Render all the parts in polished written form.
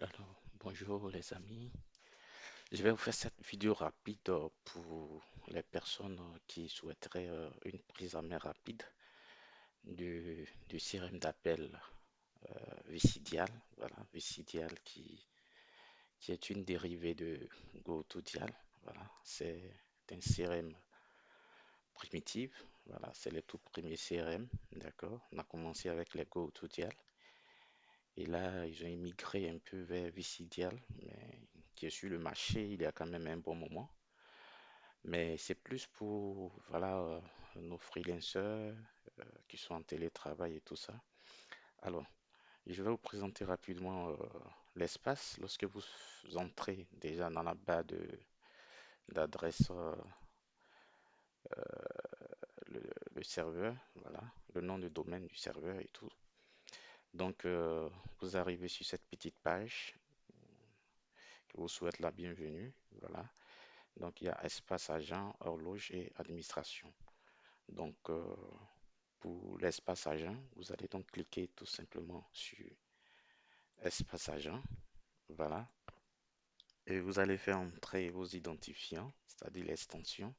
Alors, bonjour les amis. Je vais vous faire cette vidéo rapide pour les personnes qui souhaiteraient une prise en main rapide du CRM d'appel Vicidial. Voilà, Vicidial qui est une dérivée de GoToDial. Voilà, c'est un CRM primitif. Voilà, c'est le tout premier CRM. D'accord. On a commencé avec les GoToDial. Et là, ils ont immigré un peu vers Vicidial, mais qui est sur le marché il y a quand même un bon moment. Mais c'est plus pour voilà, nos freelancers qui sont en télétravail et tout ça. Alors, je vais vous présenter rapidement l'espace. Lorsque vous entrez déjà dans la barre d'adresse, le, le serveur, voilà, le nom de domaine du serveur et tout. Donc, vous arrivez sur cette petite page qui vous souhaite la bienvenue. Voilà. Donc, il y a espace agent, horloge et administration. Donc, pour l'espace agent, vous allez donc cliquer tout simplement sur espace agent. Voilà. Et vous allez faire entrer vos identifiants, c'est-à-dire l'extension.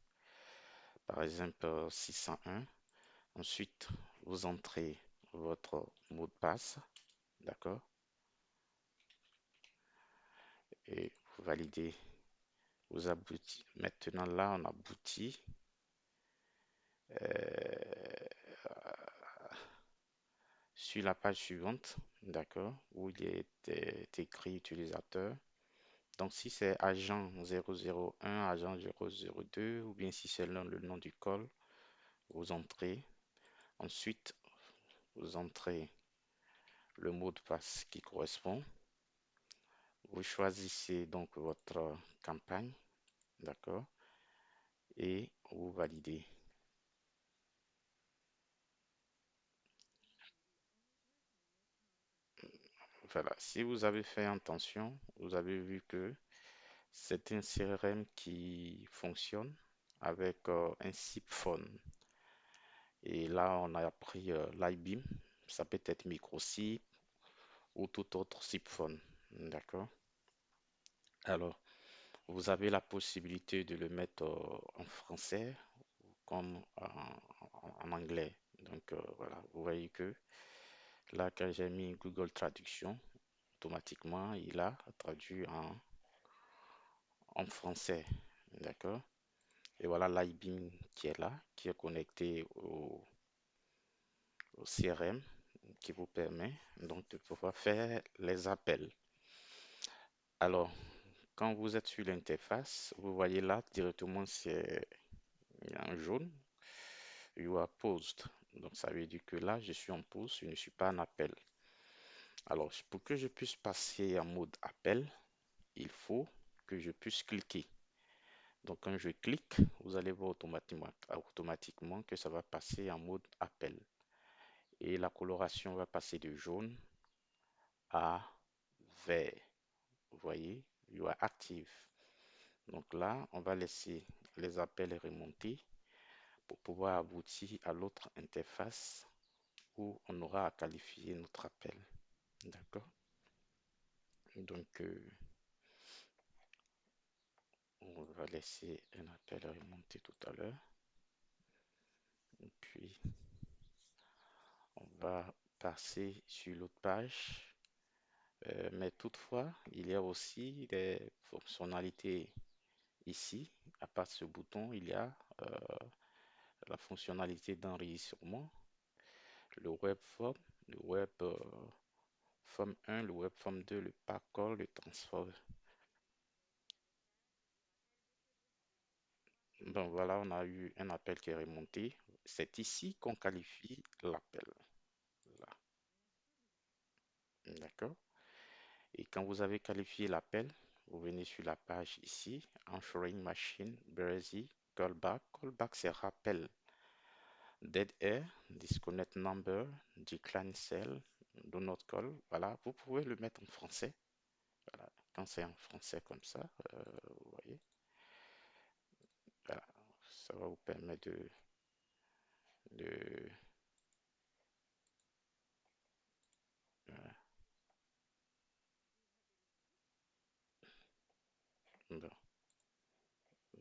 Par exemple, 601. Ensuite, vous entrez votre mot de passe. D'accord? Et vous validez. Vous aboutit. Maintenant, là, on aboutit euh, sur la page suivante. D'accord? Où il est écrit utilisateur. Donc, si c'est agent 001, agent 002, ou bien si c'est le nom du call, vous entrez. Ensuite, vous entrez le mot de passe qui correspond. Vous choisissez donc votre campagne, d'accord, et vous validez. Voilà. Si vous avez fait attention, vous avez vu que c'est un CRM qui fonctionne avec un SIP phone. Et là, on a pris l'iBeam. Ça peut être micro-SIP ou tout autre SIP-phone. D'accord? Alors, vous avez la possibilité de le mettre en français comme en anglais. Donc, voilà, vous voyez que là, quand j'ai mis Google Traduction, automatiquement, il a traduit en français. D'accord? Et voilà l'iBeam qui est là, qui est connecté au CRM, qui vous permet donc de pouvoir faire les appels. Alors, quand vous êtes sur l'interface, vous voyez là directement c'est en jaune, you are paused. Donc ça veut dire que là, je suis en pause, je ne suis pas en appel. Alors, pour que je puisse passer en mode appel, il faut que je puisse cliquer. Donc quand je clique, vous allez voir automatiquement que ça va passer en mode appel. Et la coloration va passer de jaune à vert. Vous voyez, you are active. Donc là, on va laisser les appels remonter pour pouvoir aboutir à l'autre interface où on aura à qualifier notre appel. D'accord? Donc, on va laisser un appel remonter tout à l'heure. Et puis, on va passer sur l'autre page. Mais toutefois, il y a aussi des fonctionnalités ici. À part ce bouton, il y a la fonctionnalité d'enregistrement, le web form, le web form 1, le web form 2, le pack call, le transfert. Donc voilà, on a eu un appel qui est remonté. C'est ici qu'on qualifie l'appel. Là, d'accord? Et quand vous avez qualifié l'appel, vous venez sur la page ici, Answering Machine, Busy, Callback. Callback, c'est rappel. Dead Air, Disconnect Number, Decline Cell, Do Not Call. Voilà, vous pouvez le mettre en français. Voilà, quand c'est en français comme ça, vous voyez, voilà, ça va vous permettre de, Bon,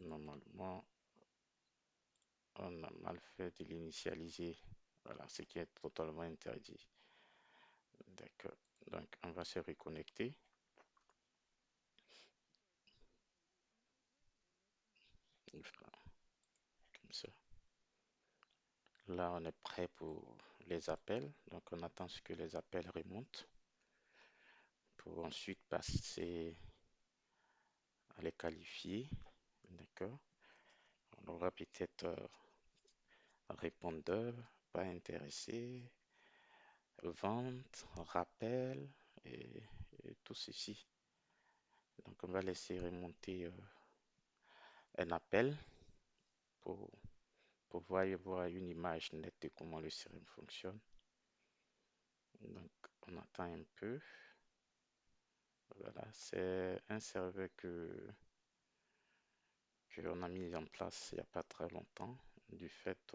normalement, on a mal fait de l'initialiser. Voilà, ce qui est totalement interdit. D'accord. Donc, on va se reconnecter. Voilà, comme ça. Là, on est prêt pour les appels. Donc, on attend ce que les appels remontent pour ensuite passer à les qualifier. D'accord. On aura peut-être répondeur, pas intéressé, vente, rappel et, et tout ceci. Donc, on va laisser remonter un appel pour, pour voir une image nette de comment le CRM fonctionne. Donc, on attend un peu. Voilà, c'est un serveur que l'on a mis en place il n'y a pas très longtemps du fait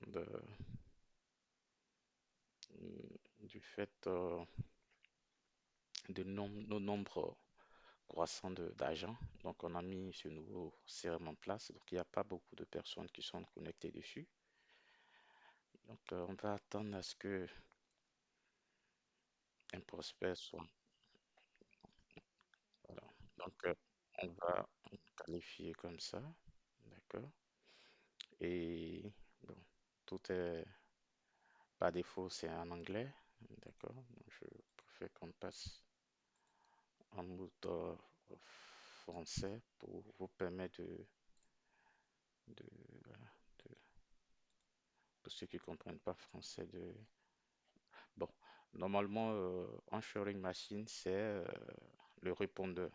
de, du fait de nos nombres croissants d'agents. Donc, on a mis ce nouveau CRM en place. Donc, il n'y a pas beaucoup de personnes qui sont connectées dessus. Donc, on va attendre à ce que un prospect soit. Voilà. Donc, on va qualifier comme ça. D'accord. Et bon, tout est par défaut, c'est en anglais. D'accord. Donc, je préfère qu'on passe en mode français pour vous permettre voilà, de- pour ceux qui ne comprennent pas français, de. Bon, normalement, en sharing machine, c'est le répondeur.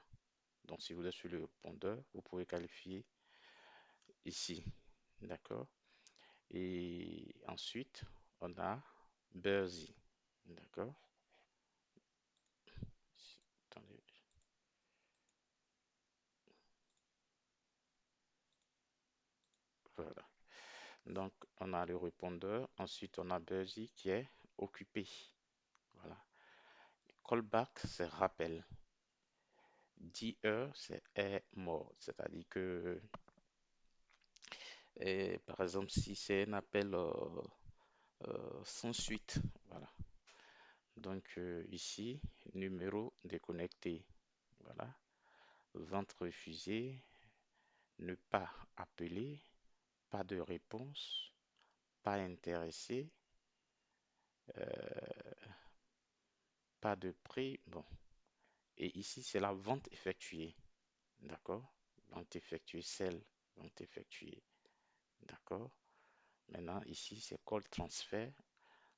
Donc, si vous êtes sur le répondeur, vous pouvez qualifier ici. D'accord? Et ensuite, on a Bursy. D'accord? Attendez. Voilà. Donc, on a le répondeur. Ensuite, on a Bursy qui est occupé. Voilà. Callback, c'est rappel. DE, c'est est mort. C'est-à-dire que, par exemple, si c'est un appel sans suite, voilà. Donc, ici, numéro déconnecté. Voilà. Vente refusée, ne pas appeler, pas de réponse, pas intéressé, pas de prix. Bon. Et ici, c'est la vente effectuée. D'accord? Vente effectuée, celle, vente effectuée. D'accord? Maintenant, ici, c'est call transfert.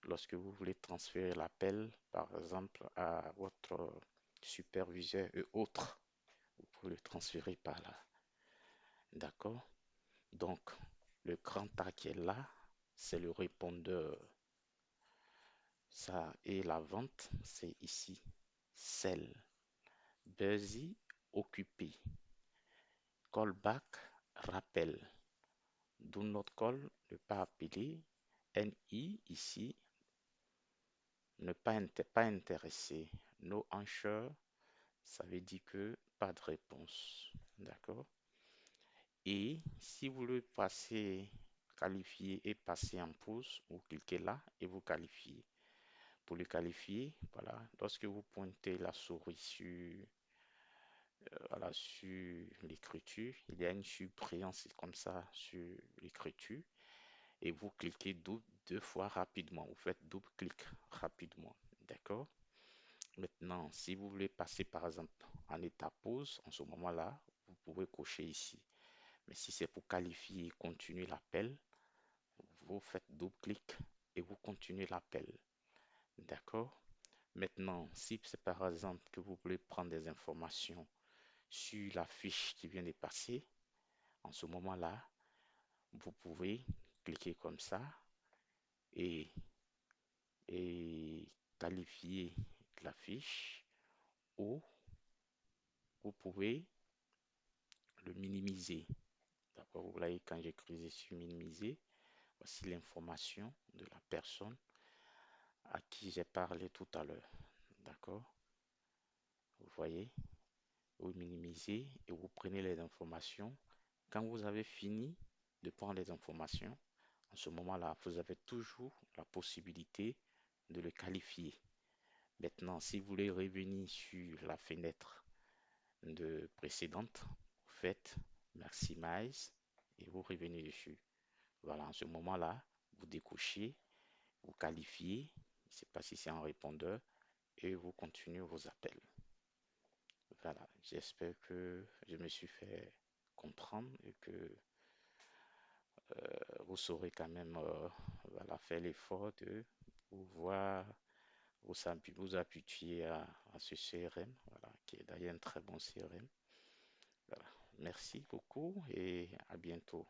Lorsque vous voulez transférer l'appel, par exemple, à votre superviseur et autres, vous pouvez le transférer par là. D'accord? Donc, le grand A qui est là, c'est le répondeur. Ça, et la vente, c'est ici. Cell. Busy, occupé. Callback, rappel. Do not call, ne pas appeler. NI, ici, ne pas, pas intéressé. No answer, ça veut dire que pas de réponse. D'accord? Et si vous le passez, qualifier et passer en pause, vous cliquez là et vous qualifiez. Pour le qualifier, voilà, lorsque vous pointez la souris voilà, sur l'écriture, il y a une surbrillance comme ça sur l'écriture et vous cliquez deux fois rapidement. Vous faites double clic rapidement. D'accord? Maintenant, si vous voulez passer par exemple en état pause, en ce moment-là, vous pouvez cocher ici. Mais si c'est pour qualifier et continuer l'appel, vous faites double clic et vous continuez l'appel. D'accord? Maintenant, si c'est par exemple que vous voulez prendre des informations sur la fiche qui vient de passer, en ce moment-là, vous pouvez cliquer comme ça et, et qualifier la fiche ou vous pouvez le minimiser. D'accord? Vous voyez, quand j'écris sur minimiser, voici l'information de la personne à qui j'ai parlé tout à l'heure. D'accord? Vous voyez? vous minimisez et vous prenez les informations. Quand vous avez fini de prendre les informations, en ce moment-là, vous avez toujours la possibilité de le qualifier. Maintenant, si vous voulez revenir sur la fenêtre de précédente, vous faites Maximize et vous revenez dessus. Voilà, en ce moment-là, vous décochez, vous qualifiez, je ne sais pas si c'est un répondeur, et vous continuez vos appels. Voilà, j'espère que je me suis fait comprendre et que vous saurez quand même voilà, faire l'effort de pouvoir vous habituer à ce CRM, voilà, qui est d'ailleurs un très bon CRM. Voilà. Merci beaucoup et à bientôt.